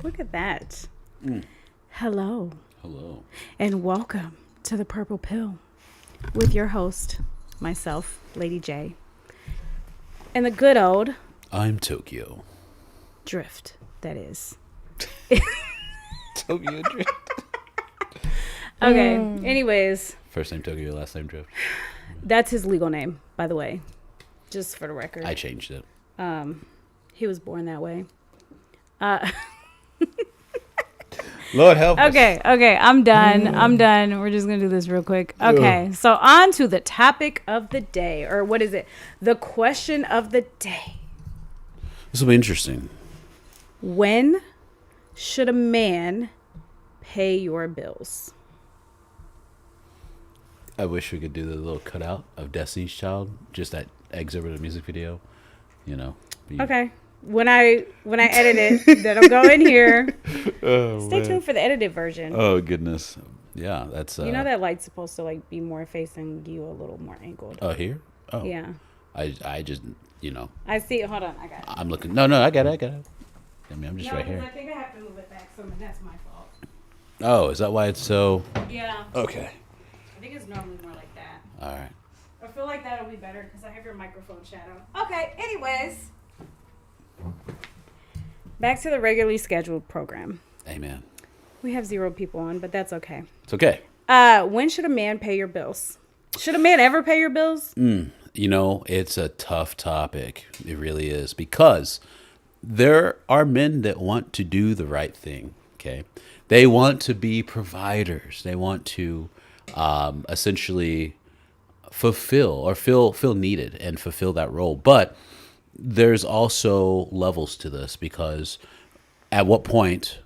Look at that. Hello. Hello. And welcome to the Purple Pill with your host, myself, Lady J. And the good old I'm Tokyo. Drift, that is. Tokyo Drift. Okay, anyways, First name Tokyo, last name Drift. that's his legal name, by the way. Just for the record. I changed it. He was born that way. Lord help us. Okay, I'm done. We're just going to do this real quick. Okay, so on to the topic of the day, or what is it? The question of the day. This will be interesting. When should a man pay your bills? I wish we could do the little cutout of Destiny's Child, just that excerpt of the music video. You know. Okay. When I edit it, then I'll go in here. Stay tuned for the edited version. Oh goodness. Yeah, that's You know that light's supposed to like be more facing you, a little more angled. Oh, here? Oh. Yeah. I just, I see it. Hold on, I got it. I'm looking. No, I got it. I mean, I'm just right here. I think I have to move it back, so that's my fault. Oh, is that why it's so? Yeah. Okay. I think it's normally more like that. All right. I feel like that'll be better because I have your microphone shadow. Okay, anyways. Back to the regularly scheduled program. Amen. We have 0 people on, but that's okay. It's okay. When should a man pay your bills? Should a man ever pay your bills? It's a tough topic. It really is, because there are men that want to do the right thing. Okay. They want to be providers. They want to essentially fulfill or feel needed and fulfill that role. But there's also levels to this, because at what point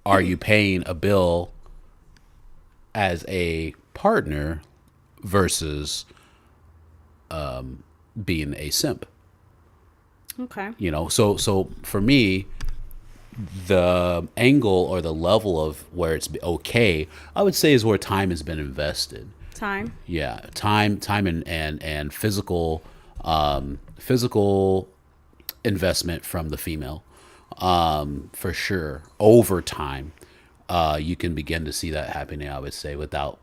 are you paying a bill as a partner versus being a simp? Okay. So for me, the angle or the level of where it's okay, I would say, is where time has been invested. Time. Yeah, time and physical physical investment from the female, for sure. Over time, you can begin to see that happening, I would say, without.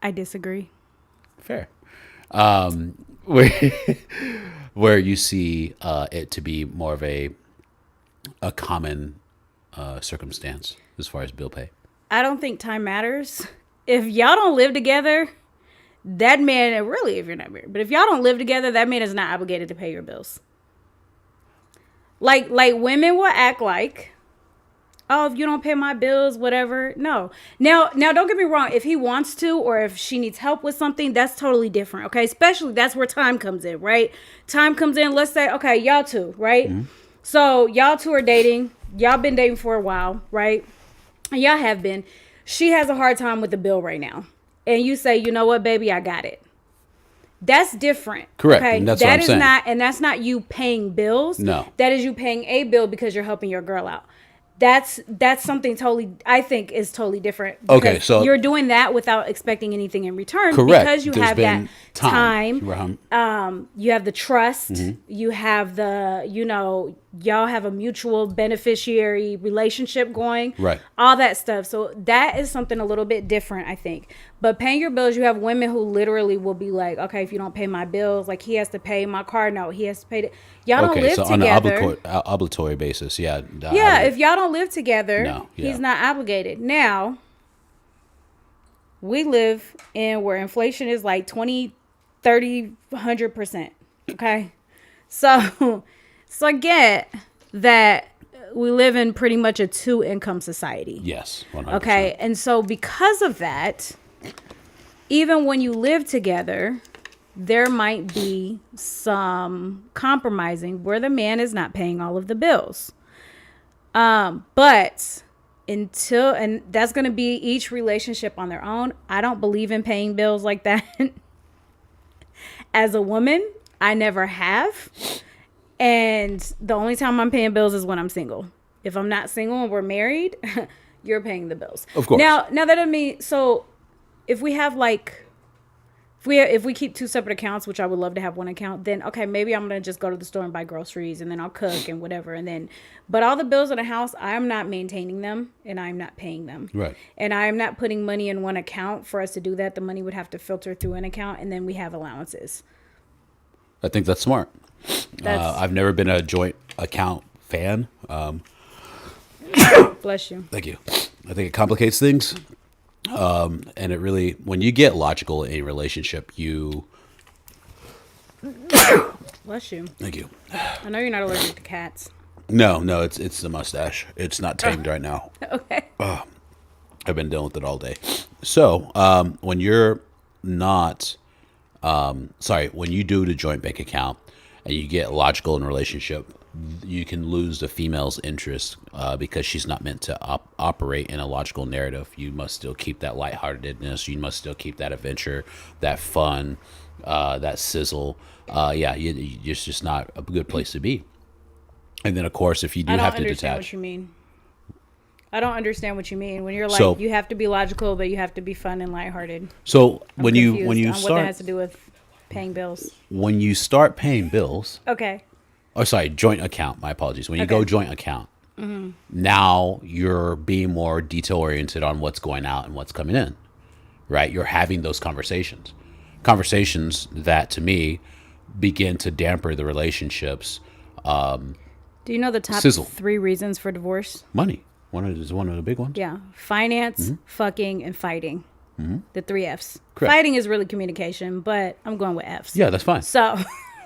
I disagree. Fair. Where where you see it to be more of a common circumstance as far as bill pay. I don't think time matters. If y'all don't live together, that man, really, if you're not married, but if y'all don't live together, that man is not obligated to pay your bills. Like women will act like, oh, if you don't pay my bills, whatever. No. Now, don't get me wrong. If he wants to, or if she needs help with something, that's totally different. Okay. Especially that's where time comes in, right? Time comes in. Let's say, okay, y'all two, right? Mm-hmm. So y'all two are dating. Y'all been dating for a while, right? And y'all have been. She has a hard time with the bill right now. And you say, you know what, baby, I got it. That's different. Correct. Okay? And that's what I'm saying. That's not you paying bills. No. That is you paying a bill because you're helping your girl out. That's something totally, I think, is totally different. Okay, so you're doing that without expecting anything in return. Correct. Because you have that time. You have the trust. Mm-hmm. You have the, y'all have a mutual beneficiary relationship going. Right. All that stuff. So that is something a little bit different, I think. But paying your bills, you have women who literally will be like, okay, if you don't pay my bills, like he has to pay my car note. He has to pay it. Y'all don't live together. On an obligatory basis, yeah. Yeah, if y'all don't live together, No, yeah. he's not obligated. Now, we live in where inflation is like 20, 30, 100%. Okay? So I get that we live in pretty much a 2-income society. Yes, 100%. Okay? And so because of that, even when you live together, there might be some compromising where the man is not paying all of the bills. But and that's going to be each relationship on their own. I don't believe in paying bills like that. As a woman, I never have. And the only time I'm paying bills is when I'm single. If I'm not single and we're married, you're paying the bills. Of course. Now that I mean, so if we have like If we keep two separate accounts, which I would love to have one account, then okay, maybe I'm gonna just go to the store and buy groceries, and then I'll cook and whatever, and then, but all the bills in the house, I'm not maintaining them, and I'm not paying them, Right. and I'm not putting money in one account. For us to do that, the money would have to filter through an account, and then we have allowances. I think that's smart. That's I've never been a joint account fan. bless you. Thank you. I think it complicates things. And it really, when you get logical in a relationship, Bless you. thank you. I know you're not allergic to cats. No, it's the mustache. It's not tamed right now. Okay. I've been dealing with it all day. So, when you're not, when you do the joint bank account and you get logical in a relationship, you can lose the female's interest because she's not meant to operate in a logical narrative. You must still keep that lightheartedness. You must still keep that adventure, that fun, that sizzle. It's just not a good place to be. And then, of course, if you do I don't have to understand what detach, you mean. I don't understand what you mean when you're like, So- you have to be logical, but you have to be fun and lighthearted. so I'm when you confused on what that start has to do with paying bills. when you start paying bills, Okay. oh, sorry, joint account. My apologies. When you go Okay. joint account, now you're being more detail oriented on what's going out and what's coming in, right? You're having those conversations that to me begin to damper the relationships. Do you know the top Sizzle. 3 reasons for divorce? Money, is one of the big ones. Yeah. Finance, fucking, and fighting. The 3 F's. Correct. Fighting is really communication, but I'm going with F's. Yeah, that's fine. So,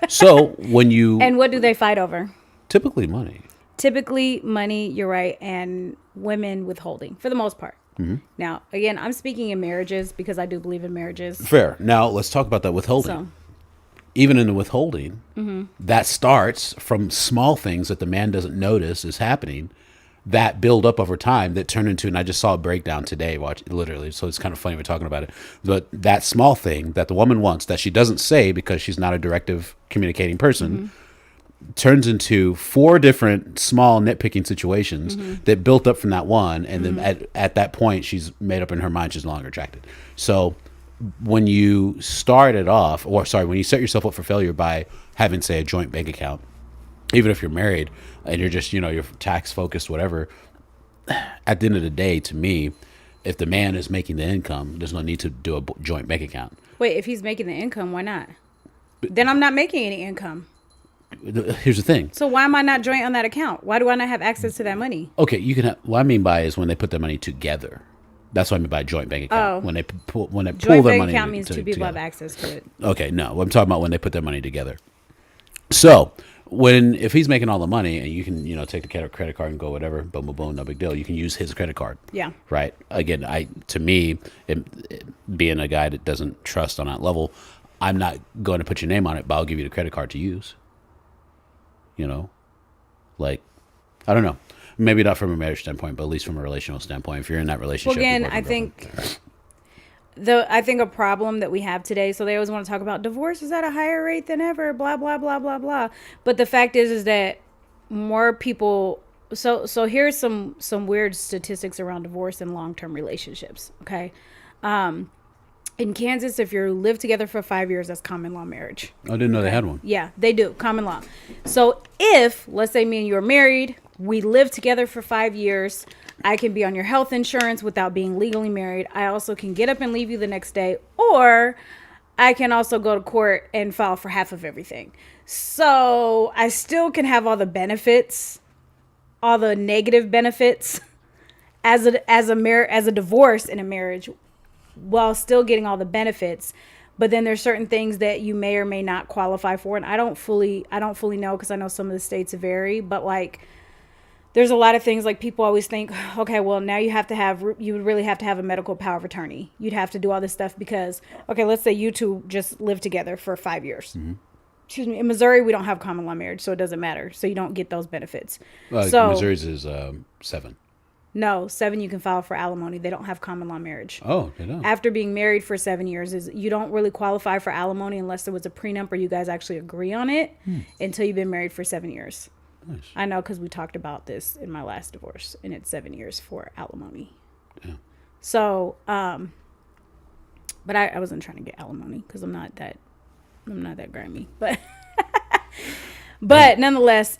So when you and what do they fight over? typically money, Typically money, you're right, and women withholding for the most part. Now, again, I'm speaking in marriages because I do believe in marriages. fair. Now let's talk about that withholding. So, Even in the withholding, that starts from small things that the man doesn't notice is happening that build up over time that turn into, and I just saw a breakdown today, literally, so it's kind of funny we're talking about it, but that small thing that the woman wants that she doesn't say because she's not a directive communicating person turns into 4 different small nitpicking situations that built up from that one, and then at that point she's made up in her mind she's no longer attracted. So when you start it off, when you set yourself up for failure by having, say, a joint bank account, even if you're married and you're just, you're tax focused, whatever, at the end of the day, to me, if the man is making the income, there's no need to do a joint bank account. wait, if he's making the income, why not? Then I'm not making any income. Here's the thing. So why am I not joint on that account? Why do I not have access to that money? Okay, you can have, what I mean by is when they put their money together. That's what I mean by joint bank account. Oh. When they pull Joint their bank money account means 2 people together. have access to it. Okay, no, I'm talking about when they put their money together. So if he's making all the money and you can, take the credit card and go whatever, boom, boom, boom, no big deal. You can use his credit card. Yeah. Right. Again, to me, being a guy that doesn't trust on that level, I'm not going to put your name on it, but I'll give you the credit card to use. Like, I don't know. Maybe not from a marriage standpoint, but at least from a relational standpoint. If you're in that relationship, Well, again, your I boyfriend, think a problem that we have today. So they always want to talk about divorce is at a higher rate than ever. Blah blah blah blah blah. But the fact is that more people. So here's some weird statistics around divorce and long-term relationships. Okay. In Kansas, if you live together for 5 years, that's common law marriage. I didn't know they had one. Yeah, they do. Common law. So if, let's say me and you are married, we live together for 5 years, I can be on your health insurance without being legally married. I also can get up and leave you the next day, or I can also go to court and file for half of everything. So I still can have all the benefits, all the negative benefits as a divorce in a marriage, while still getting all the benefits. But then there's certain things that you may or may not qualify for, and I don't fully know, because I know some of the states vary, but like there's a lot of things, like people always think, okay, well, now you would really have to have a medical power of attorney. You'd have to do all this stuff because, okay, let's say you two just live together for 5 years. Excuse me. In Missouri, we don't have common law marriage, so it doesn't matter. So you don't get those benefits. So Missouri's is 7. No, 7, you can file for alimony. They don't have common law marriage. Oh, they don't. After being married for 7 years, you don't really qualify for alimony unless there was a prenup or you guys actually agree on it until you've been married for 7 years. Nice. I know, because we talked about this in my last divorce, and it's 7 years for alimony. Yeah. So, But I wasn't trying to get alimony because I'm not that grimy. But but nonetheless,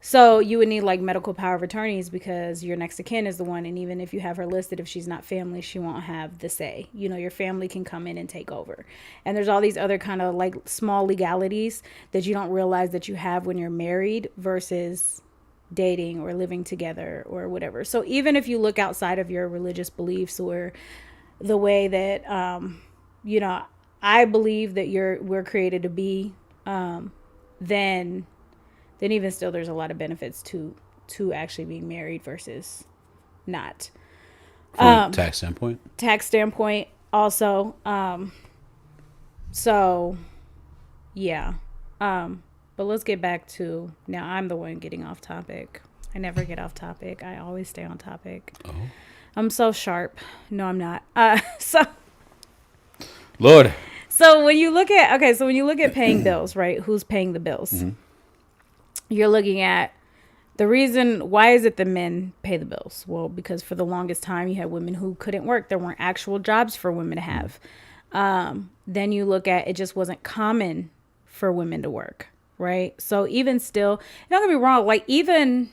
so you would need like medical power of attorneys because your next of kin is the one, and even if you have her listed, if she's not family, she won't have the say. You know, your family can come in and take over. And there's all these other kind of like small legalities that you don't realize that you have when you're married versus dating or living together or whatever. So even if you look outside of your religious beliefs or the way that you know, I believe that we're created to be, then even still there's a lot of benefits to actually being married versus not. From a tax standpoint? Tax standpoint also. So yeah. But let's get back to, now I'm the one getting off topic. I never get off topic. I always stay on topic. Oh. I'm so sharp. No, I'm not. So Lord. So when you look at paying bills, right? Who's paying the bills? Mm-hmm. You're looking at the reason why is it the men pay the bills? Well, because for the longest time you had women who couldn't work. There weren't actual jobs for women to have. Then you look at, it just wasn't common for women to work, right? So even still, don't get me wrong, like even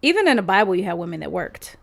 in the Bible you have women that worked.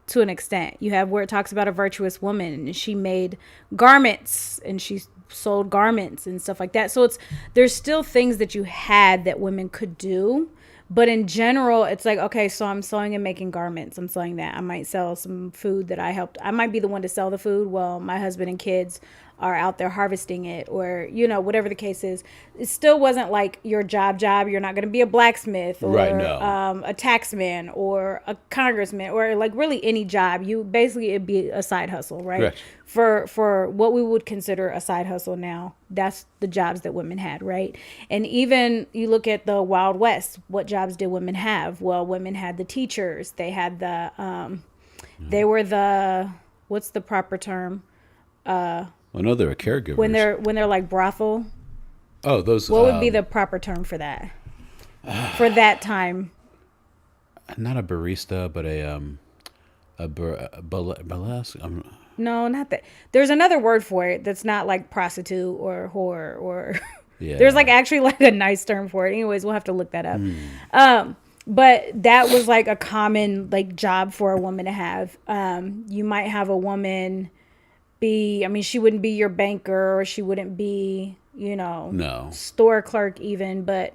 To an extent, you have where it talks about a virtuous woman and she made garments and she sold garments and stuff like that. So there's still things that you had that women could do, but in general, it's like, okay, so I'm sewing and making garments. I'm selling that. I might sell some food that I helped. I might be the one to sell the food while my husband and kids are out there harvesting it, or, you know, whatever the case is. It still wasn't like your job. You're not going to be a blacksmith or right, no. A taxman or a congressman or like really any job. You basically, it'd be a side hustle, right? Correct. For what we would consider a side hustle now, that's the jobs that women had, right? And even you look at the Wild West, what jobs did women have? Well, women had the teachers. They had they were the, what's the proper term? Well, no, they're caregivers. When they're like brothel. Oh, those. What would be the proper term for that? For that time. Not a barista, but a burlesque. No, not that. There's another word for it that's not like prostitute or whore or. Yeah. There's like actually like a nice term for it. Anyways, we'll have to look that up. But that was like a common like job for a woman to have. You might have a woman she wouldn't be your banker or she wouldn't be, No. store clerk even, but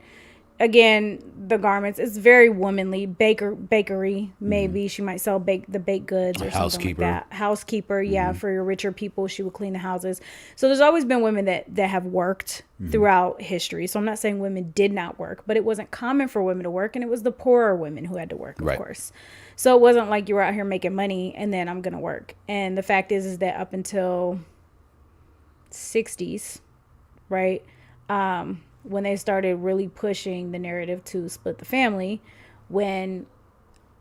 again, the garments, it's very womanly. Bakery, maybe she might sell the baked goods or something like that. Housekeeper, yeah, for your richer people, she would clean the houses. So there's always been women that have worked throughout history. So I'm not saying women did not work, but it wasn't common for women to work, and it was the poorer women who had to work, of course. So it wasn't like you were out here making money and then I'm gonna work. And the fact is that up until 60s, right? When they started really pushing the narrative to split the family, when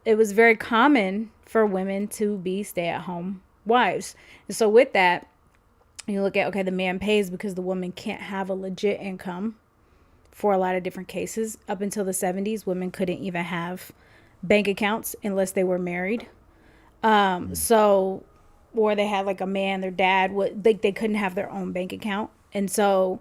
it was very common for women to be stay-at-home wives. And so with that, you look at, okay, the man pays because the woman can't have a legit income for a lot of different cases. Up until the 70s, women couldn't even have bank accounts unless they were married. So, or they had like a man, their dad, they couldn't have their own bank account. And so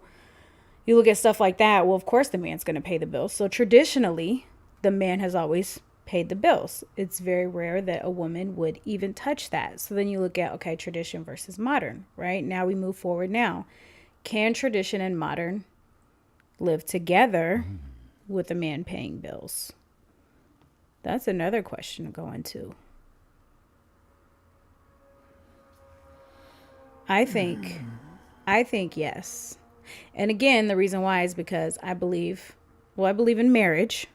you look at stuff like that. Well, of course the man's going to pay the bills. So traditionally, the man has always paid the bills. It's very rare that a woman would even touch that. So then you look at, okay, tradition versus modern, right? Now we move forward now. Can tradition and modern live together with a man paying bills? That's another question to go into. I think yes. And again, the reason why is because I believe in marriage.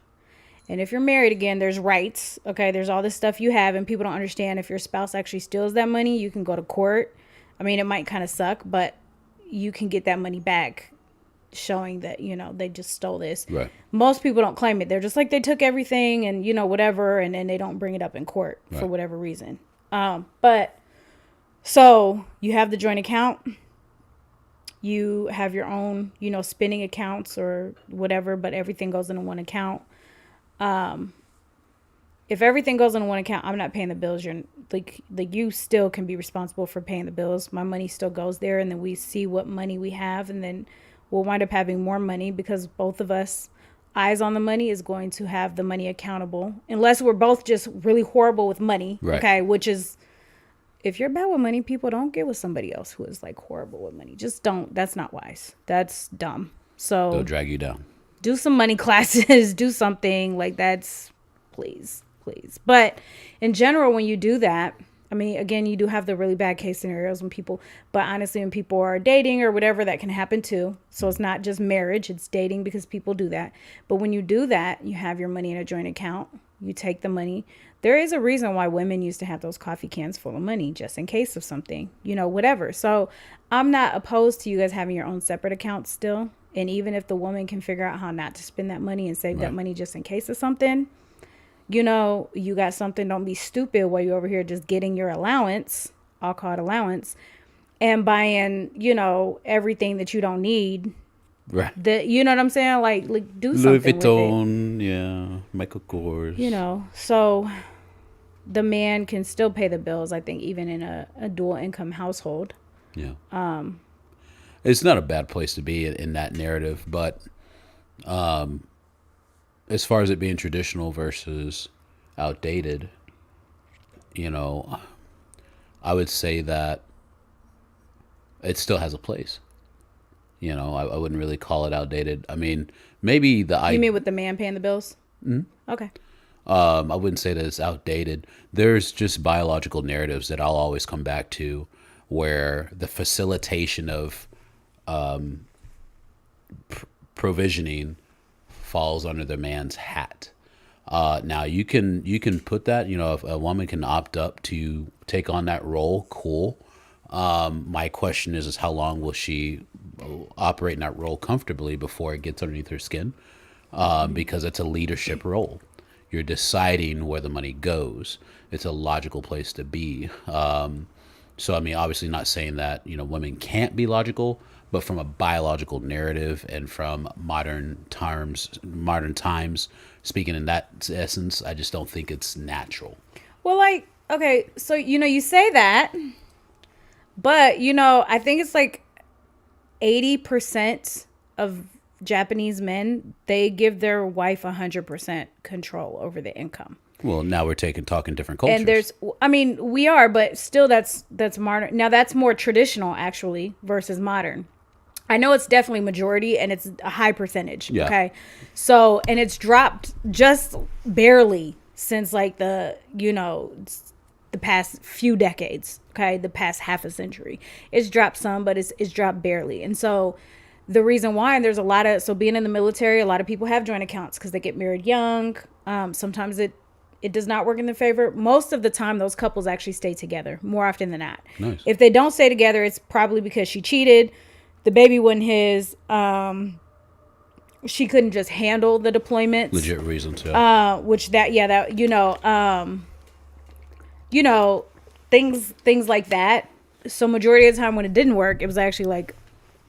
And if you're married, again, there's rights. Okay, there's all this stuff you have, and people don't understand if your spouse actually steals that money, you can go to court. I mean, it might kind of suck, but you can get that money back, showing that, they just stole this. Right. Most people don't claim it. They're just like, they took everything and, whatever, and then they don't bring it up in court for whatever reason. But so you have the joint account. You have your own, spending accounts or whatever, but everything goes into one account. if everything goes on one account, I'm not paying the bills. You're like you still can be responsible for paying the bills. My money still goes there, and then we see what money we have, and then we'll wind up having more money because both of us eyes on the money is going to have the money accountable, unless we're both just really horrible with money. Right. Okay, which is, if you're bad with money, people don't get with somebody else who is like horrible with money. Just don't. That's not wise. That's dumb. So They'll drag you down. do some money classes, do something like that's, please. But in general, when you do that, I mean, again, you do have the really bad case scenarios when people, but honestly, when people are dating or whatever, that can happen too. So it's not just marriage, it's dating, because people do that. But when you do that, you have your money in a joint account, you take the money. There is a reason why women used to have those coffee cans full of money just in case of something, whatever. So I'm not opposed to you guys having your own separate accounts still. And even if the woman can figure out how not to spend that money and save that money just in case of something, you got something, don't be stupid while you're over here just getting your allowance, I'll call it allowance, and buying, everything that you don't need. Right. You know what I'm saying? Like do Louis something Vuitton, yeah, Michael Kors. So the man can still pay the bills, I think, even in a dual income household. Yeah. It's not a bad place to be in that narrative, but as far as it being traditional versus outdated, I would say that it still has a place. I wouldn't really call it outdated. I mean, maybe You mean with the man paying the bills? Mm-hmm. Okay. I wouldn't say that it's outdated. There's just biological narratives that I'll always come back to, where the facilitation of provisioning falls under the man's hat. Now you can put that, if a woman can opt up to take on that role, cool. My question is how long will she operate in that role comfortably before it gets underneath her skin? Because it's a leadership role. You're deciding where the money goes. It's a logical place to be. So, I mean, obviously not saying that, women can't be logical, but from a biological narrative and from modern times, speaking in that essence, I just don't think it's natural. Well, okay, so, you say that, but, I think it's like 80% of Japanese men, they give their wife 100% control over the income. Well, now we're talking different cultures. And we are, but still that's modern. Now that's more traditional actually versus modern. I know it's definitely majority and it's a high percentage. Yeah. Okay. So, and it's dropped just barely since like the past few decades. Okay. The past half a century. It's dropped some, but it's dropped barely. And so the reason why, and there's being in the military, a lot of people have joint accounts because they get married young. Sometimes it does not work in their favor. Most of the time, those couples actually stay together more often than not. Nice. If they don't stay together, it's probably because she cheated. The baby wasn't his. She couldn't just handle the deployments. Legit reason to. Things like that. So majority of the time when it didn't work, it was actually like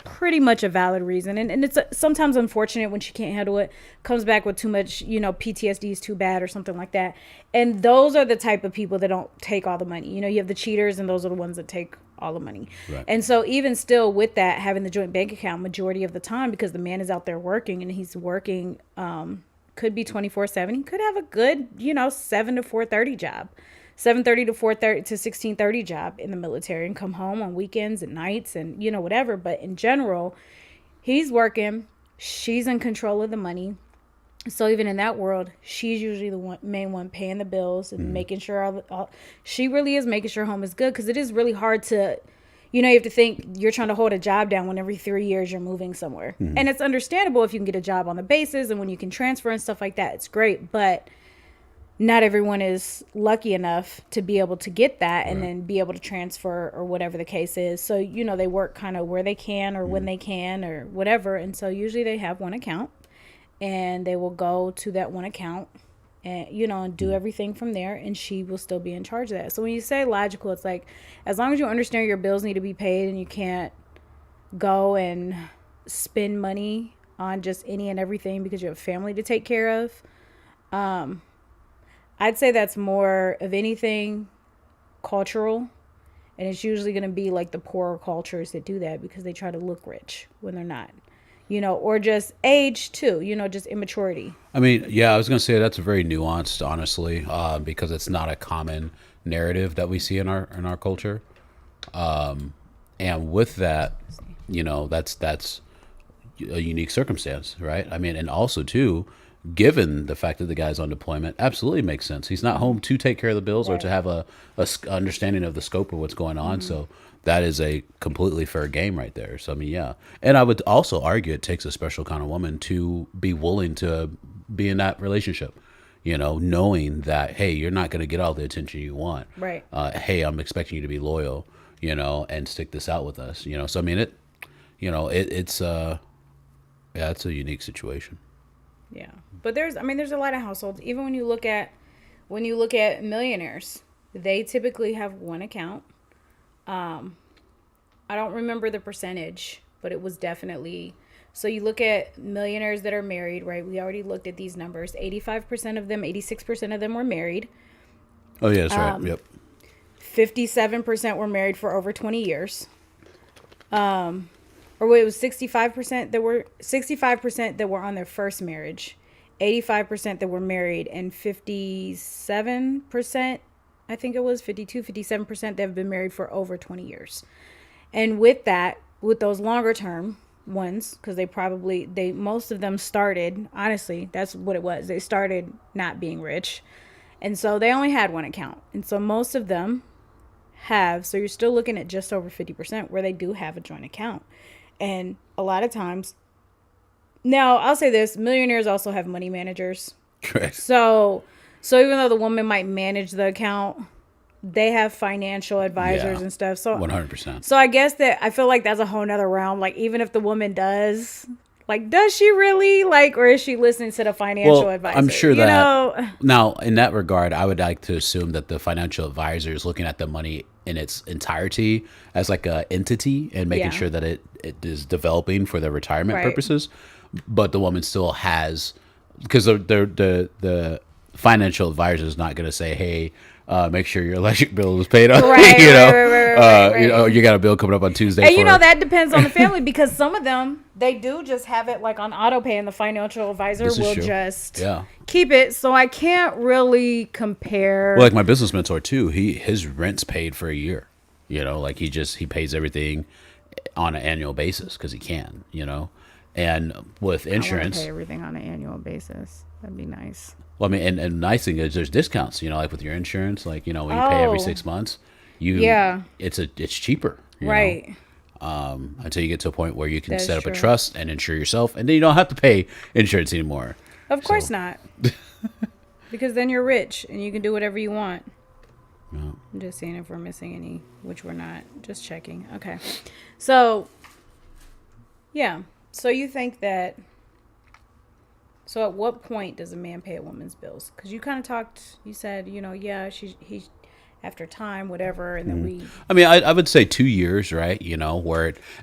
pretty much a valid reason, and it's sometimes unfortunate when she can't handle it, comes back with too much, PTSD is too bad or something like that. And those are the type of people that don't take all the money. You have the cheaters, and those are the ones that take all the money. Right. And so even still with that, having the joint bank account majority of the time, because the man is out there working, and he's working could be 24/7. He could have a good 7 to 4:30 job, 7:30 to 4:30 to 16:30 job in the military, and come home on weekends and nights and whatever. But in general, he's working, she's in control of the money. So even in that world, she's usually the main one paying the bills and making sure she really is making sure home is good, because it is really hard to you have to think you're trying to hold a job down when every 3 years you're moving somewhere. And it's understandable if you can get a job on the bases and when you can transfer and stuff like that, it's great. But not everyone is lucky enough to be able to get that and then be able to transfer or whatever the case is. So, they work kind of where they can or when they can or whatever. And so usually they have one account and they will go to that one account and, and do everything from there. And she will still be in charge of that. So when you say logical, it's like, as long as you understand your bills need to be paid and you can't go and spend money on just any and everything because you have family to take care of. I'd say that's more of anything cultural. And it's usually going to be like the poorer cultures that do that because they try to look rich when they're not. Or just age too, just immaturity. I mean, yeah, I was going to say that's very nuanced, honestly, because it's not a common narrative that we see in our culture. And with that, that's a unique circumstance, right? I mean, and also too, given the fact that the guy's on deployment, absolutely makes sense. He's not home to take care of the bills or to have a understanding of the scope of what's going on. So that is a completely fair game right there. So I mean, yeah, and I would also argue it takes a special kind of woman to be willing to be in that relationship. Knowing that, hey, you're not going to get all the attention you want. Right. Hey, I'm expecting you to be loyal. And stick this out with us. So I mean, it's yeah, it's a unique situation. Yeah. But there's a lot of households. Even when you look at millionaires, they typically have one account. I don't remember the percentage, but it was definitely. So you look at millionaires that are married, right? We already looked at these numbers. 85% of them, 86% of them were married. Oh yeah, that's right. Yep. 57% were married for over 20 years. Or wait, it was 65% that were on their first marriage, 85% that were married, and 57%, I think it was 57% that have been married for over 20 years. And with those longer term ones, because most of them started, honestly, that's what it was. They started not being rich. And so they only had one account. And so most of them so you're still looking at just over 50% where they do have a joint account. And a lot of times, now I'll say this, millionaires also have money managers. Correct. So even though the woman might manage the account, they have financial advisors and stuff. So 100%. So I guess that I feel like that's a whole nother realm. Like even if the woman does she really or is she listening to the financial advisor? I'm sure that now in that regard, I would like to assume that the financial advisor is looking at the money in its entirety as like a entity and making sure that it is developing for their retirement purposes. But the woman still has, because the financial advisor is not going to say, hey, make sure your electric bill is paid off. Right, You got a bill coming up on Tuesday. And that depends on the family because some of them, they do just have it like on auto pay and the financial advisor will just keep it. So I can't really compare. Well, like my business mentor too, his rent's paid for a year. He pays everything on an annual basis because he can, and with insurance. I want to pay everything on an annual basis. That'd be nice. Well, I mean, and the nice thing is there's discounts, like with your insurance, when you pay every 6 months, it's cheaper. Right. Until you get to a point where you can set up a trust and insure yourself, and then you don't have to pay insurance anymore. Of course not. Because then you're rich and you can do whatever you want. Yeah. I'm just seeing if we're missing any, which we're not. Just checking. Okay. So, yeah. So you think that... So at what point does a man pay a woman's bills? Because you kind of you said, he after time, whatever, and then we... I mean, I would say 2 years, right?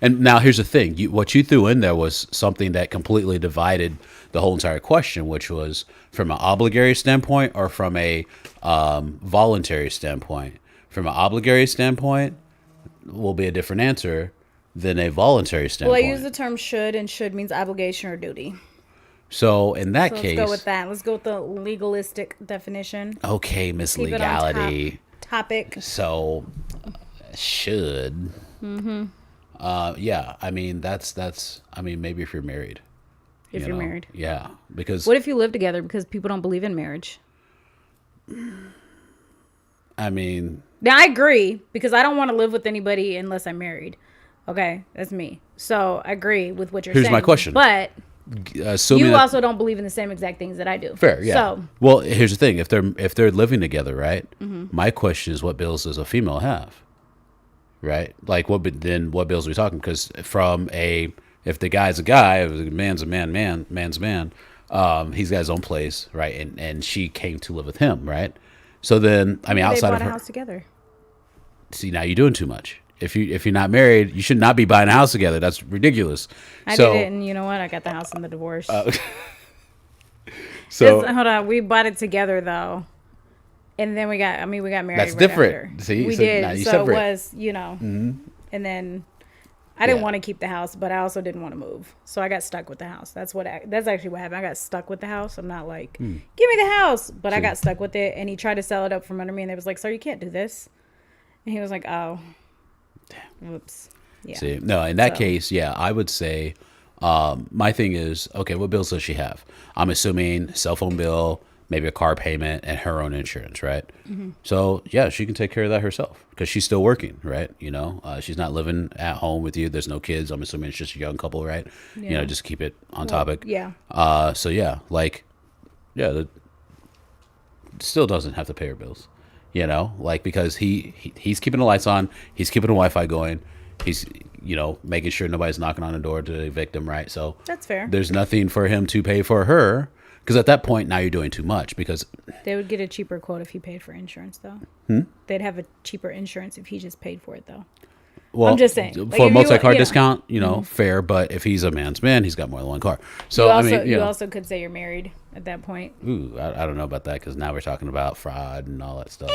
And now here's the thing. What you threw in there was something that completely divided the whole entire question, which was from an obligatory standpoint or from a voluntary standpoint. From an obligatory standpoint will be a different answer than a voluntary standpoint. Well, I use the term should, and should means obligation or duty. So in that case... Let's go with that. Let's go with the legalistic definition. Okay, Miss Legality. Topic. So, should. Mm-hmm. Yeah, I mean, maybe if you're married. If you're married. Yeah, because... What if you live together because people don't believe in marriage? I mean... Now, I agree, because I don't want to live with anybody unless I'm married. Okay? That's me. So, I agree with what you're saying. Here's my question. But... you also don't believe in the same exact things that I do. Fair, yeah. So, well, here's the thing: if they're living together, right? Mm-hmm. My question is, what bills does a female have? Right? Like, what bills are we talking? Because if the guy's a guy, if the man's a man's man, he's got his own place, right? And she came to live with him, right? So then, I mean, outside of her, they bought a house together. See, now you're doing too much. If you're not married, you should not be buying a house together. That's ridiculous. I did it, and you know what? I got the house in the divorce. So hold on, we bought it together though. And then we got married. That's right different. After. See? We So now did. you So separate. it was, and then I didn't Yeah. want to keep the house, but I also didn't want to move. So I got stuck with the house. That's actually what happened. I got stuck with the house. I'm not like, give me the house, but I See. got stuck with it. And he tried to sell it up from under me, and they was like, sir, you can't do this. And he was like, oh, whoops. Yeah. See, no, in that So- case, yeah, I would say my thing is, okay, what bills does she have? I'm assuming cell phone bill, maybe a car payment, and her own insurance, right? So, yeah, she can take care of that herself because she's still working, right? She's not living at home with you. There's no kids. I'm assuming it's just a young couple, right? Yeah. Just keep it on topic. Yeah. So, yeah, still doesn't have to pay her bills, because he's keeping the lights on, he's keeping the Wi-Fi going, he's making sure nobody's knocking on the door to evict him, right? So That's fair. there's nothing for him to pay for her because at that point now you're doing too much because They would get a cheaper quote if he paid for insurance, though. They'd have a cheaper insurance if he just paid for it, though. well, I'm just saying, like, for a if you- multi-car you know. discount, fair, but if he's a man's man, he's got more than one car. So You also could say you're married at that point. ooh, I don't know about that because now we're talking about fraud and all that stuff.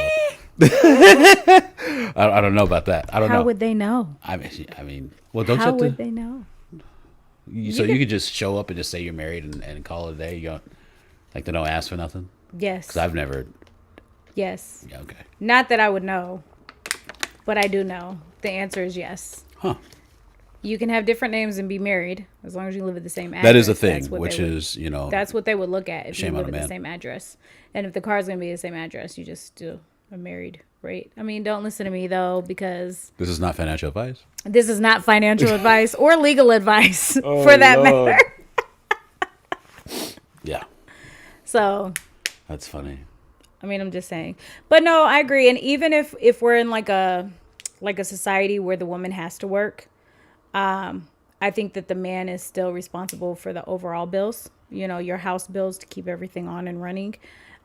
I don't know about that. I don't How know. would they know? I mean, well, don't you How have would to? they know? So you could just show up and just say you're married and call it a day. You don't like they don't ask for nothing. Yes. Because I've never. Yes. Yeah, okay. Not that I would know, but I do know. The answer is yes. Huh. You can have different names and be married as long as you live at the same address. That is a thing, That's what which they would- is That's what they would look at if Shame you on live a at the man. same address. And if the car is going to be the same address, you just still are married, right? I mean, don't listen to me, though, because this is not financial advice. this is not financial advice or legal advice for that Lord. matter. Yeah, So, that's funny. I mean, I'm just saying. But no, I agree. And even if we're in like a society where the woman has to work, I think that the man is still responsible for the overall bills, your house bills to keep everything on and running.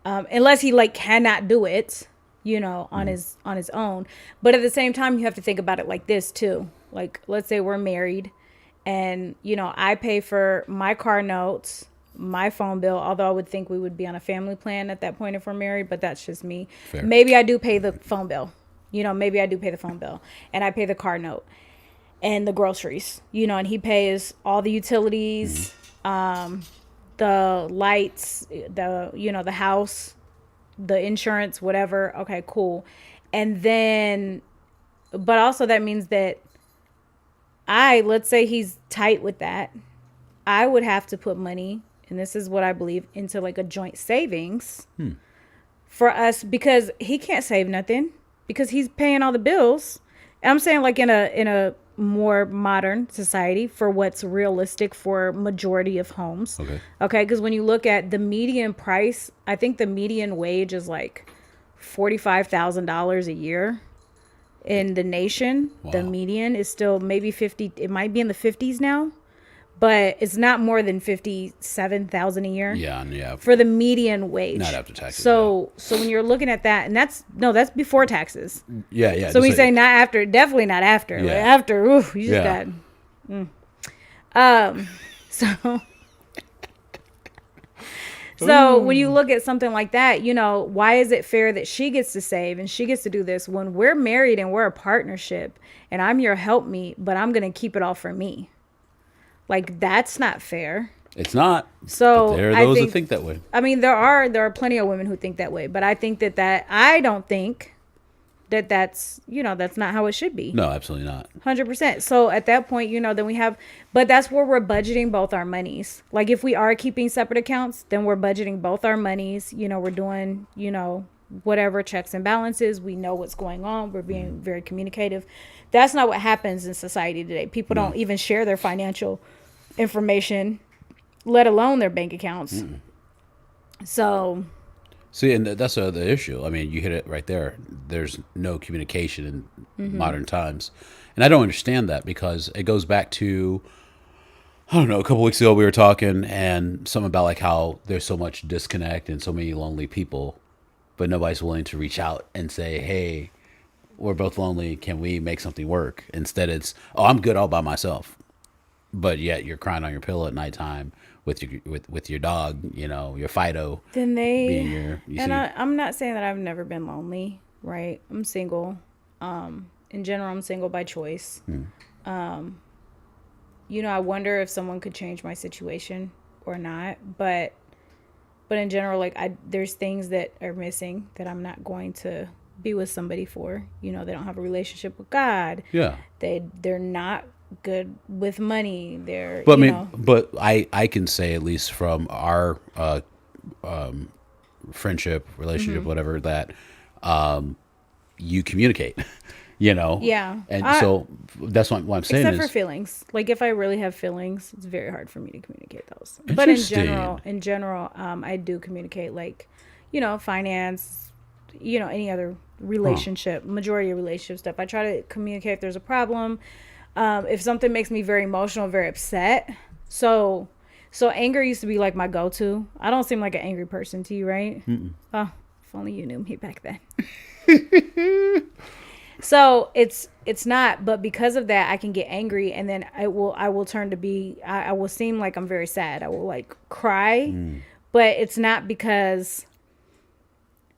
Unless he like cannot do it, on his own. But at the same time, you have to think about it like this too. Like, let's say we're married and, I pay for my car notes, my phone bill, although I would think we would be on a family plan at that point if we're married, but that's just me. Fair. Maybe I do pay the phone bill. Maybe I do pay the phone bill and I pay the car note and the groceries, and he pays all the utilities, the lights, the house, the insurance, whatever. Okay, cool. And then, but also that means that let's say he's tight with that. I would have to put money, and this is what I believe, into like a joint savings for us because he can't save nothing because he's paying all the bills. And I'm saying like in a more modern society for what's realistic for majority of homes. Okay. Because when you look at the median price, I think the median wage is like $45,000 a year in the nation. Wow. The median is still maybe 50. It might be in the 50s now, but it's not more than 57,000 a year. Yeah. For the median wage. Not after taxes, So when you're looking at that, and that's before taxes. Yeah. So we say not after, definitely not after. Yeah. Like after, ooh, you just got. So. So when you look at something like that, why is it fair that she gets to save and she gets to do this when we're married and we're a partnership and I'm your helpmeet, but I'm going to keep it all for me? Like, that's not fair. It's not. So But there are I those that think that way. I mean, there are plenty of women who think that way, but I think that I don't think that's that's not how it should be. No, absolutely not. 100%. So at that point, then we have, but that's where we're budgeting both our monies. Like if we are keeping separate accounts, then we're budgeting both our monies. We're doing, whatever checks and balances. We know what's going on. We're being very communicative. That's not what happens in society today. People don't even share their financial information, let alone their bank accounts. So. See, and that's the issue. I mean, you hit it right there. There's no communication in modern times. And I don't understand that because it goes back to, I don't know, a couple weeks ago we were talking and something about like how there's so much disconnect and so many lonely people, but nobody's willing to reach out and say, hey, we're both lonely. Can we make something work? Instead it's, oh, I'm good all by myself. But yet you're crying on your pillow at nighttime with your dog, you know, your Fido Then they being your. You and see, I'm not saying that I've never been lonely, right? I'm single. In general, I'm single by choice. You know, I wonder if someone could change my situation or not, but in general, like there's things that are missing that I'm not going to be with somebody for. You know, they don't have a relationship with God. yeah. They're not good with money. They're But I you mean, know but I can say at least from our friendship, relationship, Mm-hmm. whatever, that you communicate, you know. Yeah. And so that's what I'm saying Except for is feelings. Like if I really have feelings, it's very hard for me to communicate those. But interesting. in general, I do communicate like, you know, finance, you know, any other relationship, majority of relationship stuff. I try to communicate if there's a problem. If something makes me very emotional, very upset. So anger used to be like my go-to. I don't seem like an angry person to you, right? Oh, if only you knew me back then. So it's not, but because of that, I can get angry, and then I will turn to be I will seem like I'm very sad. I will like cry, but it's not because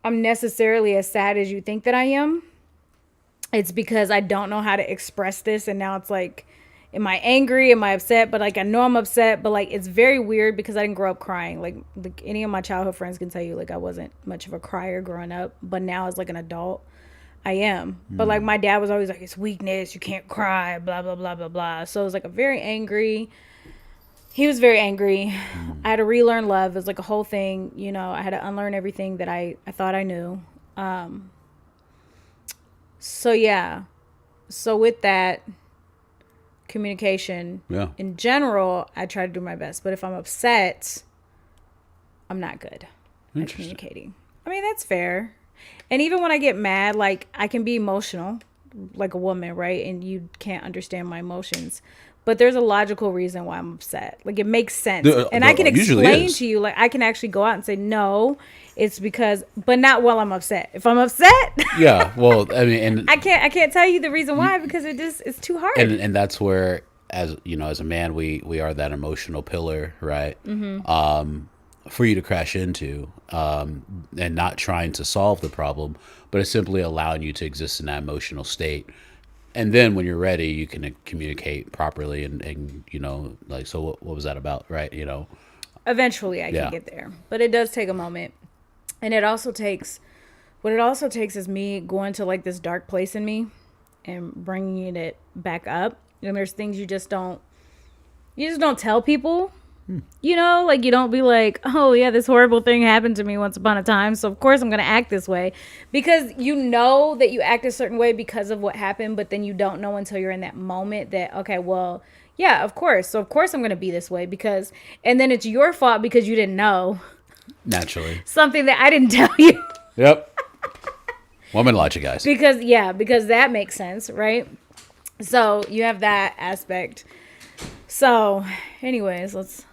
I'm necessarily as sad as you think that I am. It's because I don't know how to express this, and now it's like, am I angry? Am I upset? But like I know I'm upset, but like it's very weird because I didn't grow up crying. Like any of my childhood friends can tell you, like I wasn't much of a crier growing up, but now as like an adult, I am. But like my dad was always like, it's weakness, you can't cry, blah blah blah blah blah. So it was like a very angry. He was very angry. I had to relearn love. It was like a whole thing, you know. I had to unlearn everything that I thought I knew. So yeah. So with that communication, Yeah. in general, I try to do my best. But if I'm upset, I'm not good at Interesting. communicating. I mean, that's fair. And even when I get mad, like I can be emotional, like a woman, right? And you can't understand my emotions. But there's a logical reason why I'm upset. Like it makes sense. And I can Usually explain is. to you, like I can actually go out and say, no, it's because, but not while I'm upset. If I'm upset, Yeah. Well, I mean, and I can't tell you the reason why because it's too hard. and that's where, as you know, as a man, we are that emotional pillar, right? For you to crash into, and not trying to solve the problem, but it's simply allowing you to exist in that emotional state. And then when you're ready, you can communicate properly, and you know, like, so what was that about, right? You know, Eventually I Yeah. can get there, but it does take a moment. And it also takes, what it also takes is me going to like this dark place in me and bringing it back up. And there's things you just don't tell people. You know, like you don't be like, oh yeah, this horrible thing happened to me once upon a time, so of course I'm going to act this way, because you know that you act a certain way because of what happened, but then you don't know until you're in that moment that, okay, well, yeah, of course. So of course I'm going to be this way because, and then it's your fault because you didn't know naturally. something that I didn't tell you. Yep. Woman logic, guys. Because that makes sense, right? So you have that aspect. So anyways, let's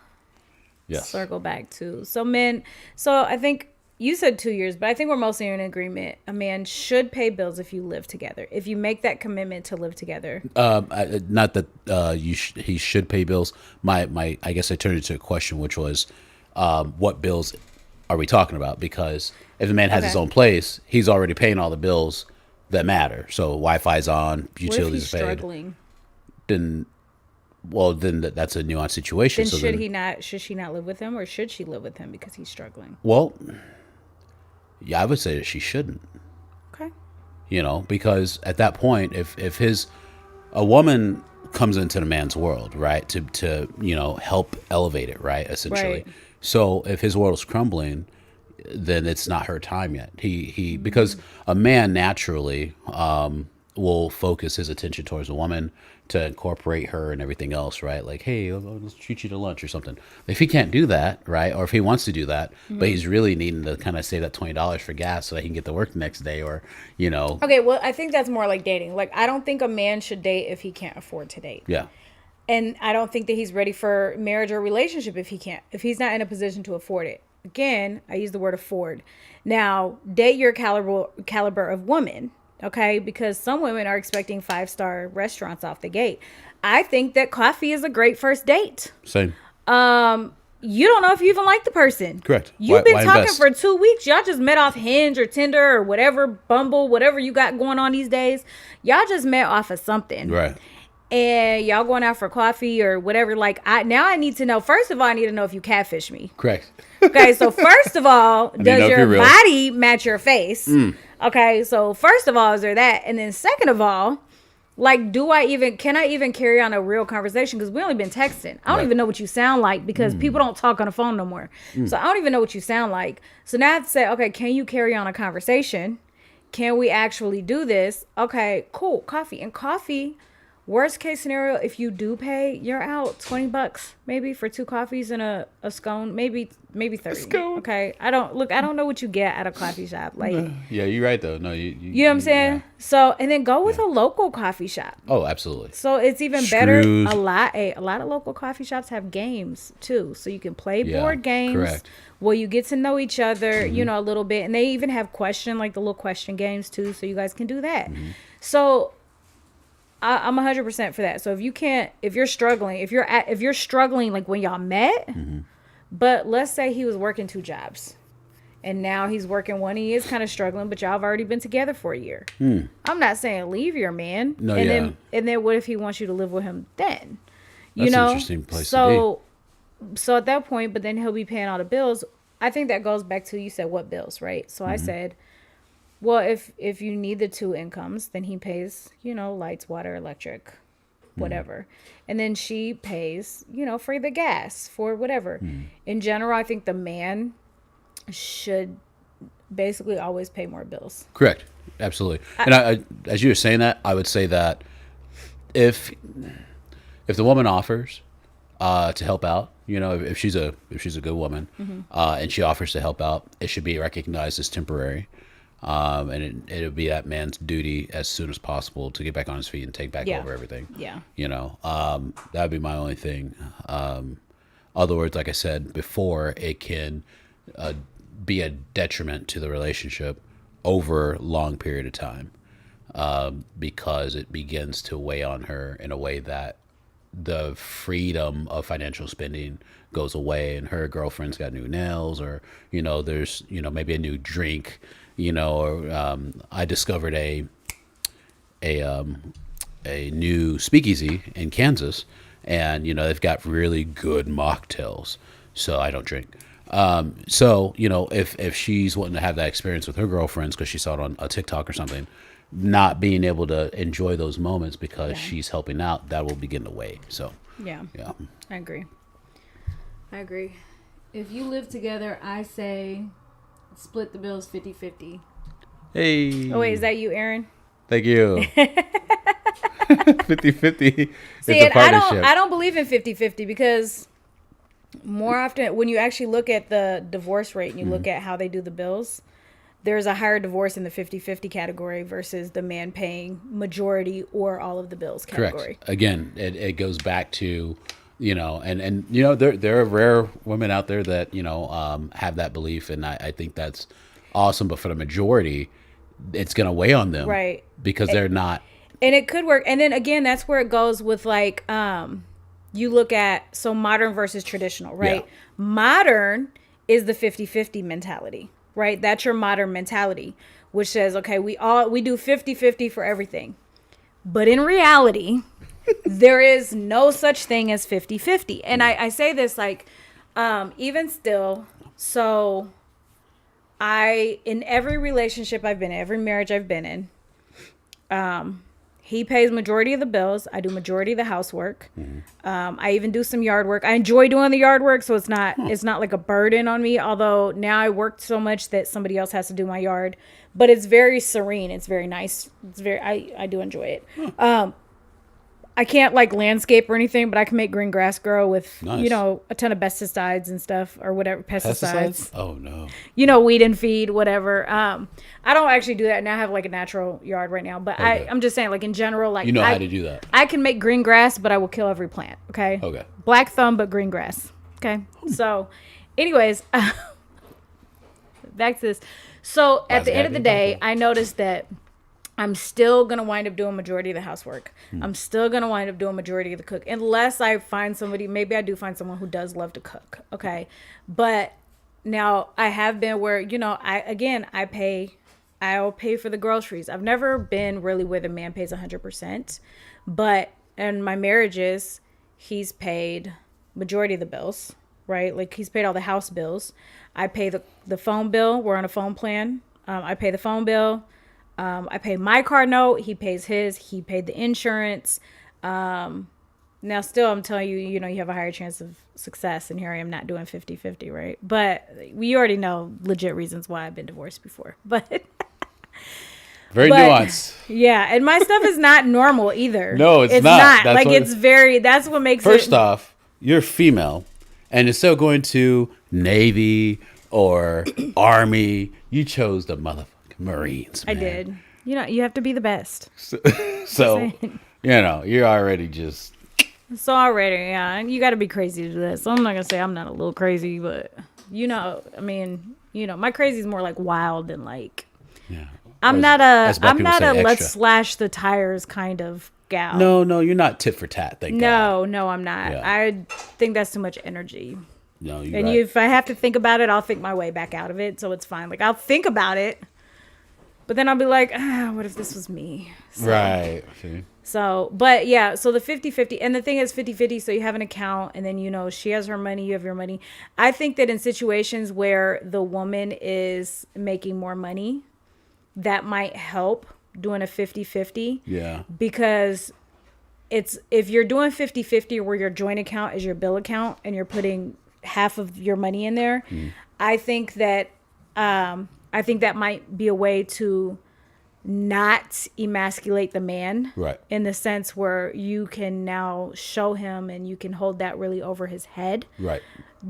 Yes. circle back to men. So I think you said 2 years, but I think we're mostly in agreement. A man should pay bills if you live together, if you make that commitment to live together. Not that he should pay bills. My I guess I turned it to a question, which was, what bills are we talking about? Because if a man has his Okay. own place, he's already paying all the bills that matter. So Wi-Fi's on, What if utilities he's paid. struggling? Then, well, then that's a nuanced situation. Then So should she not live with him, or should she live with him because he's struggling? well, yeah, I would say that she shouldn't. Okay. You know, because at that point, if a woman comes into the man's world, right, to you know, help elevate it, right, essentially. Right. So if his world is crumbling, then it's not her time yet. He because a man naturally will focus his attention towards a woman to incorporate her and everything else, right? Like, hey, let's treat you to lunch or something. If he can't do that, right, or if he wants to do that, but he's really needing to kind of save that $20 for gas so that he can get to work the next day, or you know, Okay, well, I think that's more like dating. Like, I don't think a man should date if he can't afford to date. yeah, And I don't think that he's ready for marriage or relationship if he's not in a position to afford it. Again, I use the word afford. Now, date your caliber of woman, okay? Because some women are expecting 5-star restaurants off the gate. I think that coffee is a great first date. same. you don't know if you even like the person. Correct. You've been Why talking invest? for 2 weeks. Y'all just met off Hinge or Tinder or whatever, Bumble, whatever you got going on these days. Y'all just met off of something. Right. And y'all going out for coffee or whatever. Like, I need to know. First of all, I need to know if you catfish me. Correct. Okay, so first of all, know does if your you're real. body match your face? Okay, so first of all, is there that? And then second of all, like, can I even carry on a real conversation? Because we only been texting. I don't Right. even know what you sound like because people don't talk on the phone no more. So I don't even know what you sound like. So now I have to say, okay, can you carry on a conversation? Can we actually do this? Okay, cool. Coffee. And coffee, worst case scenario, if you do pay, you're out $20 maybe for 2 coffees and a scone, maybe 30. scone. Okay. I don't know what you get at a coffee shop. Like, Yeah, you're right though. No, you know what I'm saying? yeah. So, and then go with a local coffee shop. Oh, absolutely. So it's even better. Screws. A lot of local coffee shops have games too, so you can play Yeah, board games. correct. Where you get to know each other, you know, a little bit, and they even have the little question games too, so you guys can do that. So I'm 100% for that. So if you're struggling, like when y'all met, but let's say he was working 2 jobs. And now he's working one. He is kind of struggling, but y'all have already been together for a year. I'm not saying leave your man. No, and then what if he wants you to live with him then? You That's know? an interesting place so at that point, but then he'll be paying all the bills. I think that goes back to, you said what bills, right? So I said, well, if you need the 2 incomes, then he pays, lights, water, electric, whatever. And then she pays, for the gas, for whatever. In general, I think the man should basically always pay more bills. Correct. Absolutely. And I, as you were saying that, I would say that if the woman offers to help out, if she's a good woman, and she offers to help out, it should be recognized as temporary. And it would be that man's duty as soon as possible to get back on his feet and take back over everything. Yeah. That would be my only thing. Other words, like I said before, it can be a detriment to the relationship over a long period of time, because it begins to weigh on her in a way that the freedom of financial spending goes away, and her girlfriend's got new nails, or there's maybe a new drink, or I discovered a new speakeasy in Kansas, and they've got really good mocktails. So I don't drink. So if she's wanting to have that experience with her girlfriends because she saw it on a TikTok or something, not being able to enjoy those moments because she's helping out, that will begin to weigh. So Yeah. yeah. I agree. If you live together, I say split the bills 50-50. Hey. Oh, wait, is that you, Aaron? Thank you. 50-50. See, It's a and partnership. I don't believe in 50-50 because more often when you actually look at the divorce rate and you look at how they do the bills, there's a higher divorce in the 50-50 category versus the man paying majority or all of the bills category. Correct. Again, it goes back to, and there are rare women out there that, have that belief. And I think that's awesome. But for the majority, it's going to weigh on them. Right. Because they're not. And it could work. And then again, that's where it goes with like, you look at, so modern versus traditional, right? Yeah. Modern is the 50-50 mentality, right? That's your modern mentality, which says, okay, we do 50-50 for everything. But in reality, there is no such thing as 50-50. And I say this like, even still, so in every relationship I've been in, every marriage I've been in, he pays majority of the bills. I do majority of the housework. I even do some yard work. I enjoy doing the yard work, so it's not like a burden on me. Although now I work so much that somebody else has to do my yard, but it's very serene. It's very nice. I do enjoy it. I can't like landscape or anything, but I can make green grass grow with, Nice. A ton of pesticides and stuff or whatever, pesticides. Oh, no. Weed and feed, whatever. I don't actually do that. Now I have like a natural yard right now, but Okay. I'm just saying like in general, like how to do that. I can make green grass, but I will kill every plant. Okay. Okay. Black thumb, but green grass. Okay. So anyways, back to this. So at the end of the day, I noticed that I'm still going to wind up doing majority of the housework. I'm still going to wind up doing majority of the cook. Unless I find somebody, maybe I do find someone who does love to cook. Okay. But now I have been where, I'll pay for the groceries. I've never been really where the man pays 100%. But in my marriages, he's paid majority of the bills, right? Like he's paid all the house bills. I pay the phone bill. We're on a phone plan. I pay the phone bill. I pay my car note. He pays his. He paid the insurance. Now, still, I'm telling you, you have a higher chance of success. And here I am not doing 50-50, right? But we already know legit reasons why I've been divorced before. But very nuanced. Yeah. And my stuff is not normal either. No, it's not. That's that's what makes First off, you're female. And instead of going to Navy or Army, you chose the motherfucking Marines, man. I did. You have to be the best. So you're already just... So already, yeah. And you got to be crazy to do that. So I'm not going to say I'm not a little crazy, but, my crazy is more like wild than like... Yeah. I'm not a let's slash the tires kind of gal. No, you're not tit for tat. Thank God. No, I'm not. Yeah. I think that's too much energy. No, you're and right. if I have to think about it, I'll think my way back out of it. So it's fine. Like I'll think about it, but then I'll be like, what if this was me? So, right. See? So, but yeah, so the 50-50, and the thing is 50-50, so you have an account and then, she has her money, you have your money. I think that in situations where the woman is making more money, that might help doing a 50-50. Yeah. Because if you're doing 50-50 where your joint account is your bill account and you're putting half of your money in there, I think that might be a way to not emasculate the man, right? In the sense where you can now show him and you can hold that really over his head, right?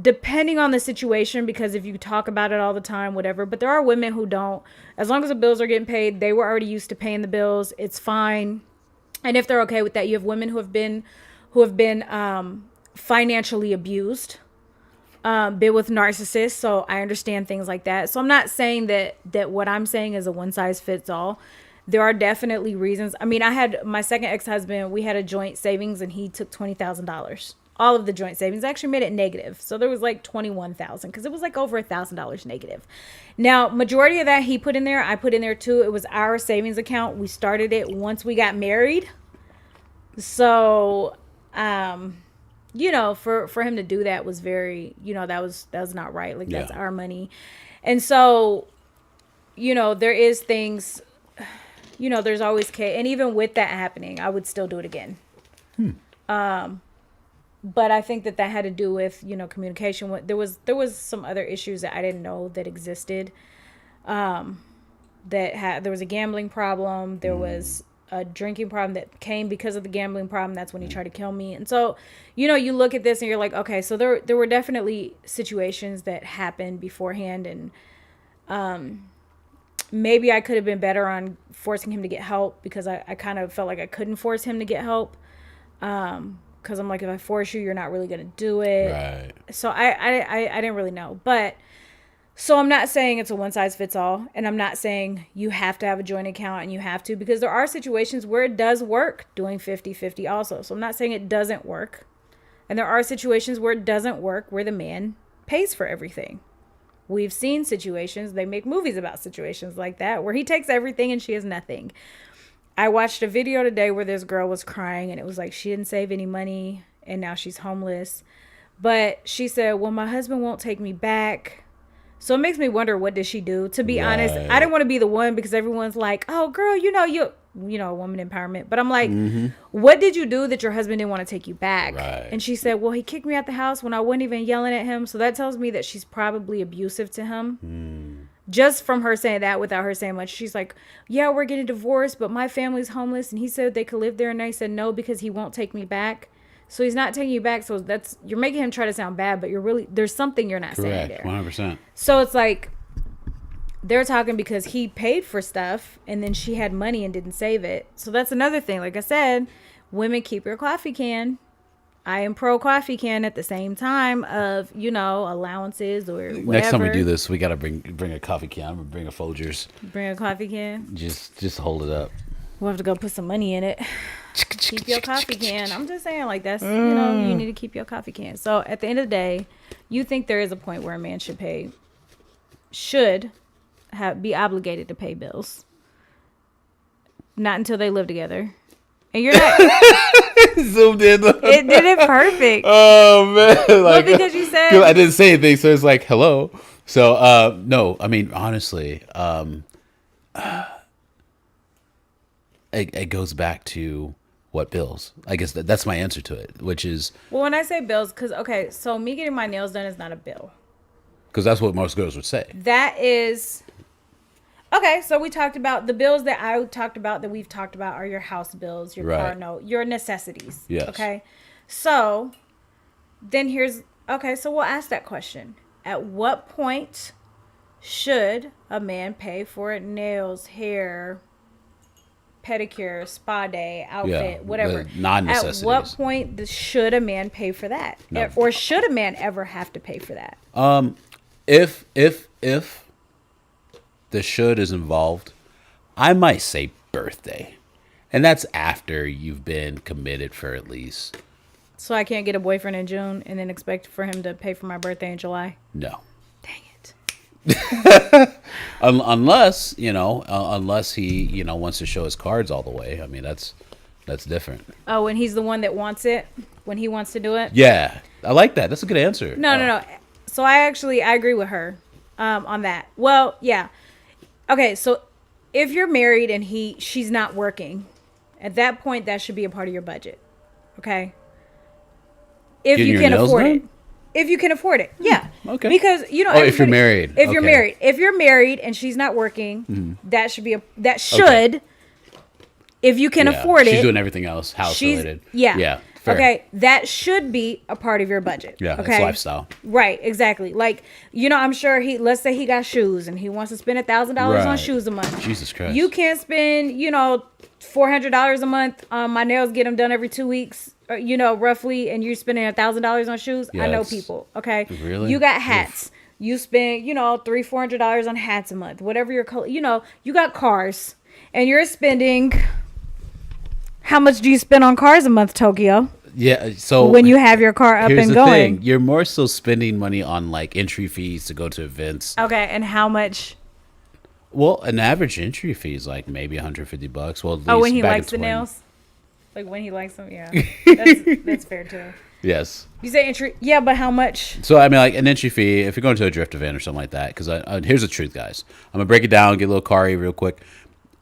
Depending on the situation, because if you talk about it all the time, whatever. But there are women who don't. As long as the bills are getting paid, they were already used to paying the bills. It's fine. And if they're okay with that, you have women who have been financially abused, been with narcissists. So I understand things like that. So I'm not saying that what I'm saying is a one size fits all. There are definitely reasons. I mean, I had my second ex-husband, we had a joint savings and he took $20,000. All of the joint savings actually made it negative. So there was like $21,000 because it was like over $1,000 negative. Now, majority of that he put in there. I put in there too. It was our savings account. We started it once we got married. So, for him to do that was very, that was not right. Like that's our money. And so, there is things, there's always and even with that happening, I would still do it again. But I think that had to do with, communication. There was some other issues that I didn't know that existed. There was a gambling problem. There was a drinking problem that came because of the gambling problem. That's when he tried to kill me. And so, you look at this and you're like, okay, so there were definitely situations that happened beforehand. And maybe I could have been better on forcing him to get help because I kind of felt like I couldn't force him to get help. Because I'm like, if I force you, you're not really going to do it. Right. So I didn't really know. But so I'm not saying it's a one size fits all. And I'm not saying you have to have a joint account and you have to, because there are situations where it does work doing 50-50 also. So I'm not saying it doesn't work. And there are situations where it doesn't work, where the man pays for everything. We've seen situations, they make movies about situations like that, where he takes everything and she has nothing. I watched a video today where this girl was crying and it was like she didn't save any money and now she's homeless. But she said, well, my husband won't take me back. So it makes me wonder, what did she do? To be honest, I didn't want to be the one because everyone's like, oh, girl, woman empowerment. But I'm like, what did you do that your husband didn't want to take you back? Right. And she said, well, he kicked me out the house when I wasn't even yelling at him. So that tells me that she's probably abusive to him. Just from her saying that without her saying much. She's like, yeah, we're getting divorced, but my family's homeless. And he said they could live there. And I said, no, because he won't take me back. So he's not taking you back. So you're making him try to sound bad, but there's something you're not saying there. 100%. So it's like, they're talking because he paid for stuff and then she had money and didn't save it. So that's another thing. Like I said, women, keep your coffee can. I am pro coffee can at the same time of, allowances or whatever. Next time we do this, we gotta bring a coffee can. I'm gonna bring a Folgers. Bring a coffee can. Just hold it up. We'll have to go put some money in it. Keep your coffee can. I'm just saying, like, that's, you need to keep your coffee can. So at the end of the day, you think there is a point where a man should be obligated to pay bills. Not until they live together. And you're not. Zoomed in. It did it perfect. Oh man! Like, because you said I didn't say anything, so it's like hello. So no, I mean honestly, it goes back to what bills. I guess that's my answer to it, which is well, when I say bills, so me getting my nails done is not a bill. Because that's what most girls would say. That is. Okay, so we talked about the bills that I talked about that we've talked about are your house bills, your car note, your necessities. Yes. Okay. So then so we'll ask that question. At what point should a man pay for nails, hair, pedicure, spa day, outfit, whatever? Non-necessities. At what point should a man pay for that? No. Or should a man ever have to pay for that? If the should is involved, I might say birthday. And that's after you've been committed for at least. So I can't get a boyfriend in June and then expect for him to pay for my birthday in July? No. Dang it. Unless he, wants to show his cards all the way. I mean, that's different. Oh, when he's the one that wants it? When he wants to do it? Yeah. I like that. That's a good answer. No. So I agree with her on that. Well, yeah. Okay, so if you're married and she's not working, at that point that should be a part of your budget. Okay? If you can afford it. If you can afford it. Yeah. Okay. Because if you're married. If you're married and she's not working, that should if you can afford it. She's doing everything else house related. Yeah. Yeah. Fair. Okay, that should be a part of your budget. Yeah, okay? It's lifestyle. Right, exactly. Like, I'm sure let's say he got shoes and he wants to spend $1,000 on shoes a month. Jesus Christ. You can't spend, $400 a month. My nails get them done every 2 weeks, roughly, and you're spending $1,000 on shoes. Yeah, I know people, okay? Really? You got hats. Oof. You spend, $300-$400 on hats a month, whatever your color, you got cars and you're spending. How much do you spend on cars a month, Tokyo? Yeah, so when you have your car up and going, thing. You're more so spending money on like entry fees to go to events. Okay, and how much? Well, an average entry fee is like maybe $150. Well, at least when he likes the nails, like when he likes them, yeah, that's fair too. Yes. You say entry, yeah, but how much? So I mean, like an entry fee if you're going to a drift event or something like that. Because here's the truth, guys. I'm gonna break it down, get a little car real quick.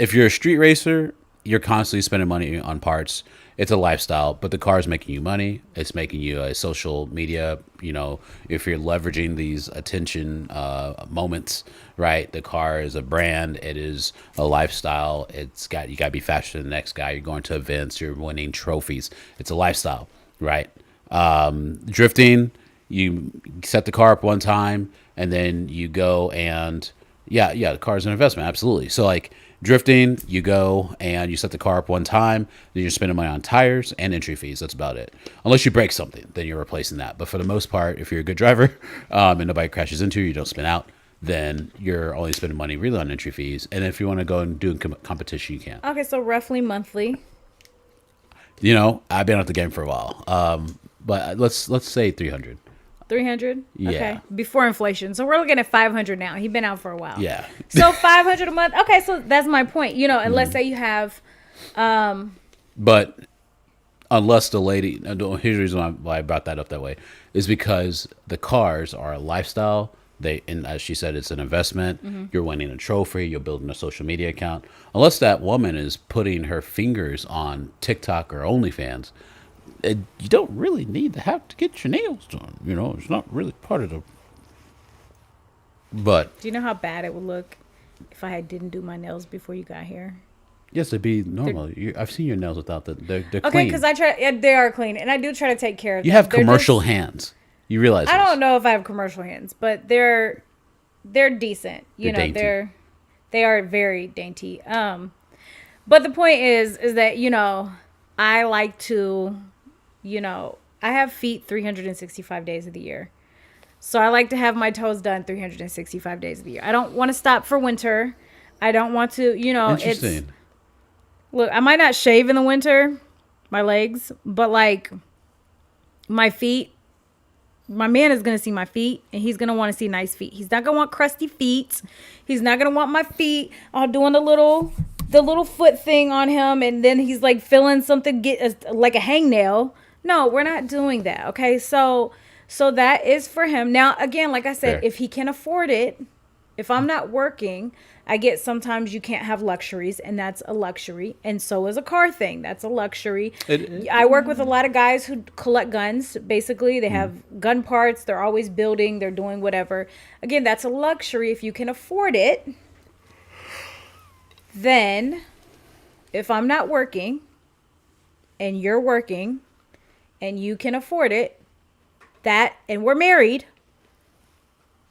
If you're a street racer, you're constantly spending money on parts. It's a lifestyle, but the car is making you money. It's making you a social media, if you're leveraging these attention moments, right? The car is a brand. It is a lifestyle. You got to be faster than the next guy. You're going to events. You're winning trophies. It's a lifestyle, right? Drifting, you set the car up one time and then you go and the car is an investment. Absolutely. So like, drifting, you go and you set the car up one time, then you're spending money on tires and entry fees. That's about it. Unless you break something, then you're replacing that. But for the most part, if you're a good driver and nobody crashes into you don't spin out, then you're only spending money really on entry fees. And if you want to go and do a competition, you can. Okay, so roughly monthly. I've been at the game for a while, but let's say 300. 300? Yeah. Okay. Before inflation. So we're looking at 500 now. He's been out for a while. Yeah. So 500 a month. Okay, so that's my point. And let's say you have but unless the lady, here's the reason why I brought that up that way, is because the cars are a lifestyle. And as she said, it's an investment. Mm-hmm. You're winning a trophy. You're building a social media account. Unless that woman is putting her fingers on TikTok or OnlyFans, you don't really need to have to get your nails done. It's not really part of the. But do you know how bad it would look if I didn't do my nails before you got here? Yes, it'd be normal. I've seen your nails without they're clean. Okay, because they are clean, and I do try to take care of them. You have commercial hands. You realize? I don't know if I have commercial hands, but they're decent. They are very dainty. But the point is that I like to. I have feet 365 days of the year. So I like to have my toes done 365 days of the year. I don't want to stop for winter. I don't want to, Interesting. Look, I might not shave in the winter, my legs, but like my feet, my man is going to see my feet and he's going to want to see nice feet. He's not going to want crusty feet. He's not going to want my feet all doing the little foot thing on him. And then he's like feeling something like a hangnail. No, we're not doing that. Okay. So that is for him. Now, again, like I said, Fair. if he can afford it, if I'm not working, I get sometimes you can't have luxuries, and that's a luxury. And so is a car thing. That's a luxury. I work with a lot of guys who collect guns. Basically, they have gun parts. They're always building. They're doing whatever. Again, that's a luxury. If you can afford it, then if I'm not working and you're working and you can afford it, and we're married,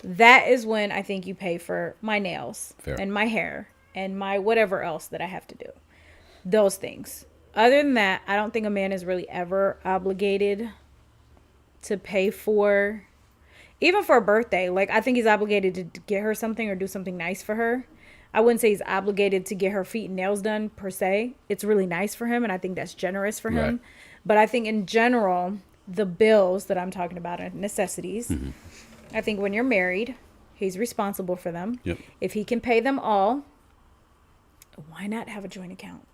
that is when I think you pay for my nails Fair. and my hair and my whatever else that I have to do. Those things. Other than that, I don't think a man is really ever obligated to pay for, even for a birthday. Like, I think he's obligated to get her something or do something nice for her. I wouldn't say he's obligated to get her feet and nails done per se. It's really nice for him, and I think that's generous for him. Right. But I think in general, the bills that I'm talking about are necessities. I think when you're married, he's responsible for them. Yep. If he can pay them all, why not have a joint account?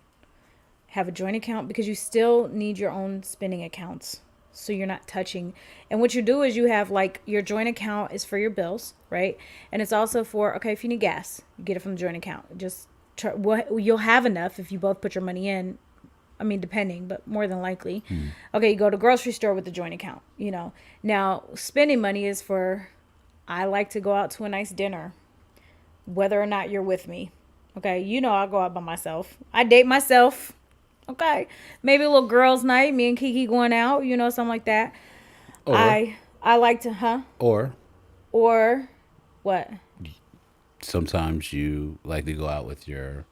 Have a joint account because you still need your own spending accounts. So you're not touching. And what you do is you have like your joint account is for your bills, right? And it's also for, okay, if you need gas, you get it from the joint account. You'll have enough if you both put your money in. I mean, depending, but more than likely. Okay, you go to grocery store with the joint account, Now, spending money is for, I like to go out to a nice dinner, whether or not you're with me. Okay, I'll go out by myself. I date myself. Okay, maybe a little girls' night, me and Kiki going out, something like that. Or, I like to, or what? sometimes you like to go out with your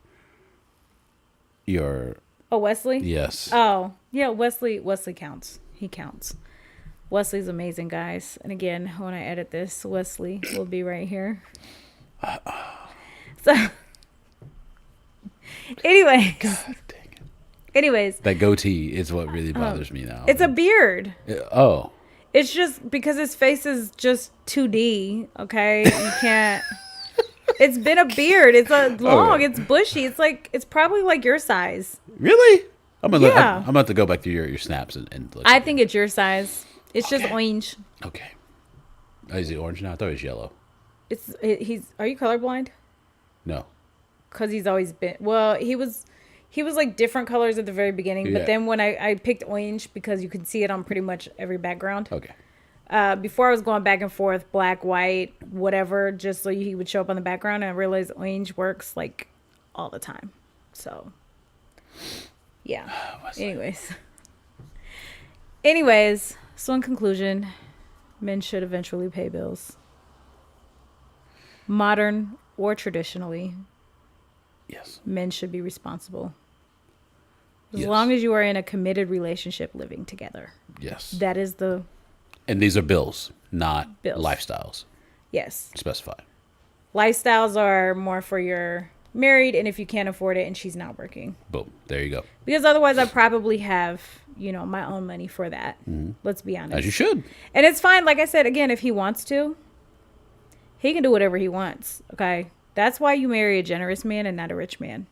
Oh, Wesley? yes. Oh, yeah, Wesley counts. He counts. Wesley's amazing, guys. And again, when I edit this, Wesley will be right here. So, anyways. God dang it. Anyways. That goatee is what really bothers me now. It's a beard. Oh. It's just because his face is just 2D, okay? You can't. It's been a beard. It's long. Okay. It's bushy. It's probably like your size. Really? I'm gonna Yeah. I'm about to go back to your snaps and look. I think it's your size. It's just Okay. orange. Okay. Oh, is he orange now? I thought it was yellow. Are you colorblind? No. Because he's always been. Well, he was like different colors at the very beginning, Yeah. but then when I picked orange because you could see it on pretty much every background. Okay. Before I was going back and forth, black, white, whatever, just so he would show up on the background, and I realized orange works like all the time. So, yeah. Anyways, so in conclusion, men should eventually pay bills. Modern or traditionally, Yes. men should be responsible. As Yes. long as you are in a committed relationship living together. Yes. That is And these are bills, not Bills. lifestyles. yes. Specified. Lifestyles are more for your married and if you can't afford it and she's not working. Boom. There you go. Because otherwise I probably have, my own money for that. Let's be honest. As you should. And it's fine. Like I said, again, if he wants to, he can do whatever he wants. Okay. That's why you marry a generous man and not a rich man.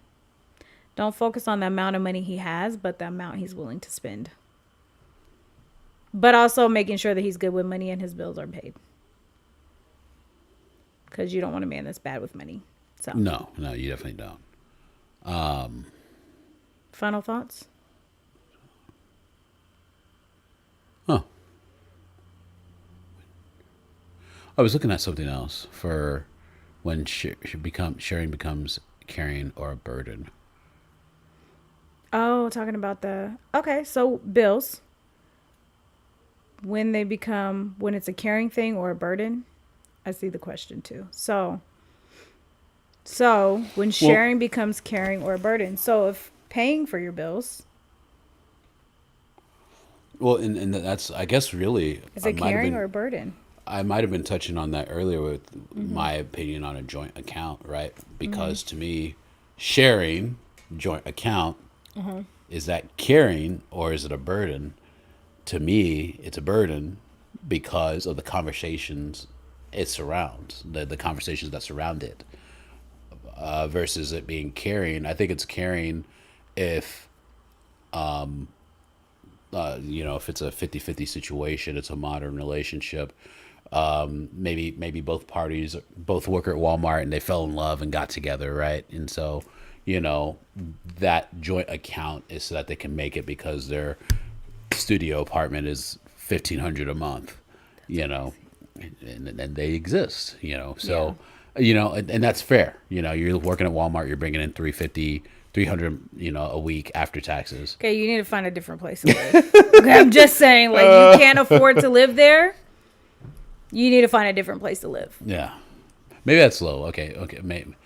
Don't focus on the amount of money he has, but the amount he's willing to spend. But also making sure that he's good with money and his bills are paid. Because you don't want a man that's bad with money. So, No, you definitely don't. final thoughts? Huh. I was looking at something else for when sharing becomes caring or a burden. Oh, talking about okay, so bills. When it's a caring thing or a burden, I see the question too. So when sharing becomes caring or a burden. So if paying for your bills. Well, and that's, I guess, really, Is it caring or a burden? I might have been touching on that earlier with my opinion on a joint account, right? Because to me, sharing joint account, is that caring or is it a burden? To me, it's a burden because of the conversations it surrounds, the conversations that surround it, versus it being caring. I think it's caring if if it's a 50-50 situation, it's a modern relationship. Maybe both parties both work at Walmart and they fell in love and got together, right? And so, that joint account is so that they can make it because their studio apartment is 1,500 a month, and they exist, so, and that's fair. You're working at Walmart, you're bringing in 300, a week after taxes. Okay, you need to find a different place to live. Okay, I'm just saying, like, you can't afford to live there. You need to find a different place to live. Yeah, maybe that's low. Okay, maybe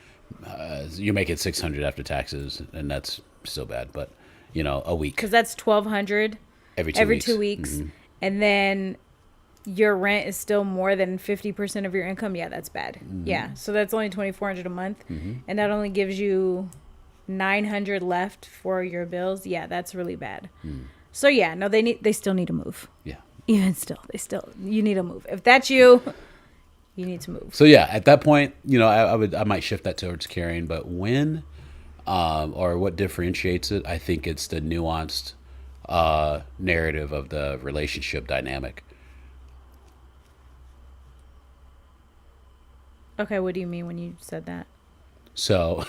you make it 600 after taxes, and that's still bad. But a week because that's 1,200 every 2 weeks, and then your rent is still more than 50% of your income. Yeah, that's bad. Yeah, so that's only 2,400 a month, and that only gives you 900 left for your bills. Yeah, that's really bad. So yeah, no, they still need to move. Yeah. Even still, you need to move. If that's you need to move. So yeah, at that point, I might shift that towards caring, but when, or what differentiates it, I think it's the nuanced narrative of the relationship dynamic. Okay, what do you mean when you said that? So,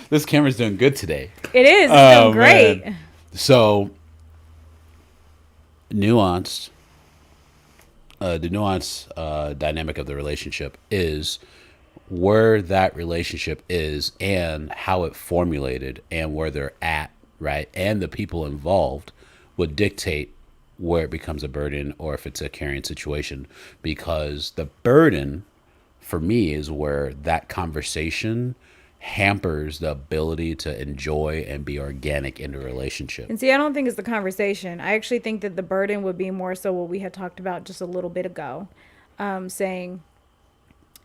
this camera's doing good today. It is. It's doing great. Man. So, the nuanced dynamic of the relationship is where that relationship is and how it formulated and where they're at, right? And the people involved would dictate where it becomes a burden or if it's a caring situation. Because the burden, for me, is where that conversation hampers the ability to enjoy and be organic in a relationship. And see, I don't think it's the conversation. I actually think that the burden would be more so what we had talked about just a little bit ago, saying,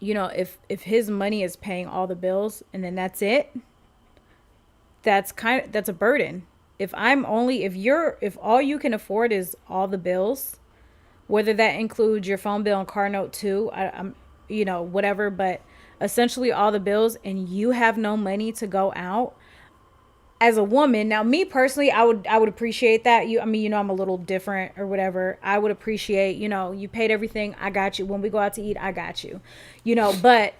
if his money is paying all the bills and then that's it, that's a burden. If all you can afford is all the bills, whether that includes your phone bill and car note too, I'm whatever, but essentially all the bills, and you have no money to go out as a woman. Now, me personally, I would appreciate that. I'm a little different or whatever. I would appreciate, you paid everything. I got you. When we go out to eat, I got you, but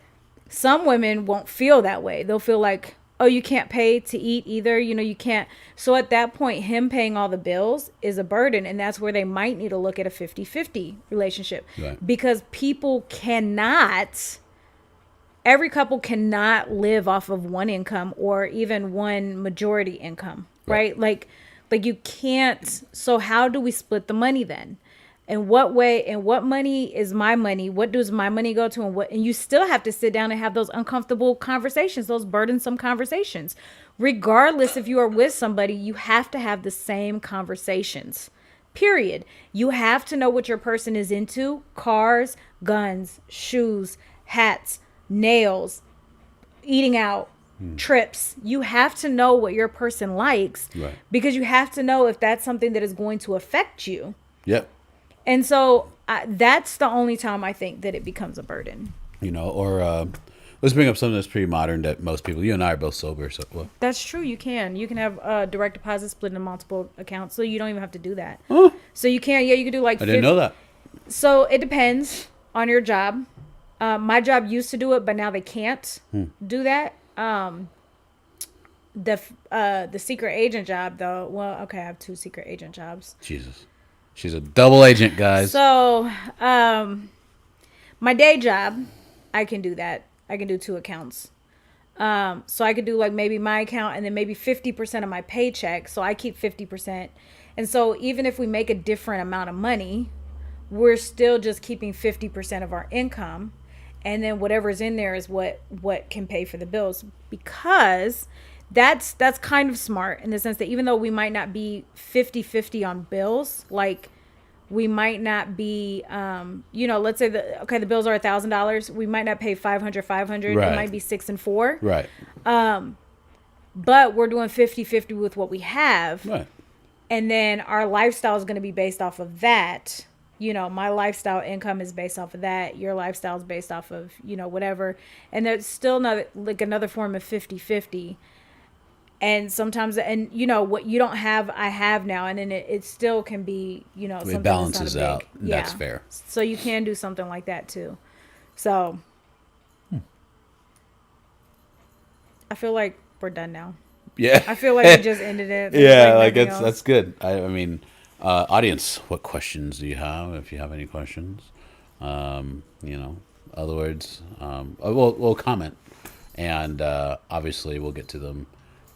some women won't feel that way. They'll feel like, oh, you can't pay to eat either. You can't. So at that point, him paying all the bills is a burden. And that's where they might need to look at a 50-50 relationship. Right. Because every couple cannot live off of one income or even one majority income, right? Like you can't. So how do we split the money then? In what way, and what money is my money? What does my money go to? And you still have to sit down and have those uncomfortable conversations, those burdensome conversations. Regardless if you are with somebody, you have to have the same conversations, period. You have to know what your person is into: cars, guns, shoes, hats, nails, eating out, trips. You have to know what your person likes, right? Because you have to know if that's something that is going to affect you. Yep. And so that's the only time I think that it becomes a burden. Or let's bring up something that's pretty modern that most people, you and I are both sober. So that's true. You can have direct deposit split into multiple accounts, so you don't even have to do that. Huh? So you can do like. I didn't know that. So it depends on your job. My job used to do it, but now they can't do that. The secret agent job, though. Well, okay, I have 2 secret agent jobs. Jesus. She's a double agent, guys. So, my day job, I can do that. I can do 2 accounts. So I could do like maybe my account and then maybe 50% of my paycheck. So I keep 50%. And so even if we make a different amount of money, we're still just keeping 50% of our income. And then whatever's in there is what can pay for the bills, because that's kind of smart in the sense that even though we might not be 50-50 on bills, like we might not be let's say the bills are $1,000, we might not pay 500 Right. it might be 6 and 4, Right. but we're doing 50-50 with what we have. Right. And then our lifestyle is going to be based off of that. My lifestyle income is based off of that. Your lifestyle is based off of, whatever. And there's still another form of 50-50. And sometimes, what you don't have, I have now. And then it still can be, something It that's not balances a big, out. That's fair. So you can do something like that too. So I feel like we're done now. Yeah. I feel like we just ended it. There's Yeah, like nothing else. that's good. I mean, audience, what questions do you have? If you have any questions, other words, we'll comment, and obviously we'll get to them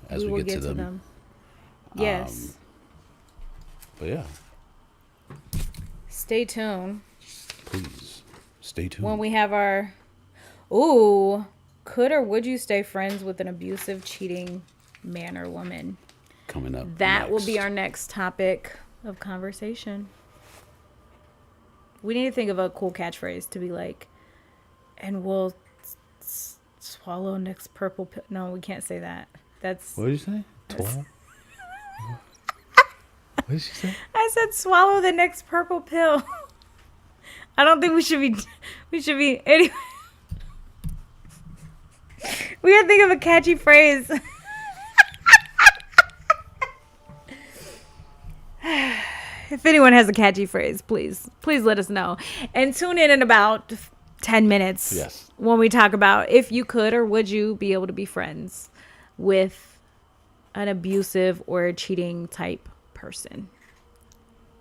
as we will get to them. Yes. But yeah, Stay tuned please stay tuned. when we have our. Ooh, could or would you stay friends with an abusive, cheating man or woman? Coming up, That will be next. our next topic of conversation. We need to think of a cool catchphrase to be like, and we'll swallow next purple pill. No, we can't say that. That's. What did you say? 12? What did she say? I said swallow the next purple pill. I don't think we should be. Anyway. We gotta think of a catchy phrase. If anyone has a catchy phrase, please let us know. And tune in about 10 minutes. Yes. When we talk about if you could or would you be able to be friends with an abusive or cheating type person.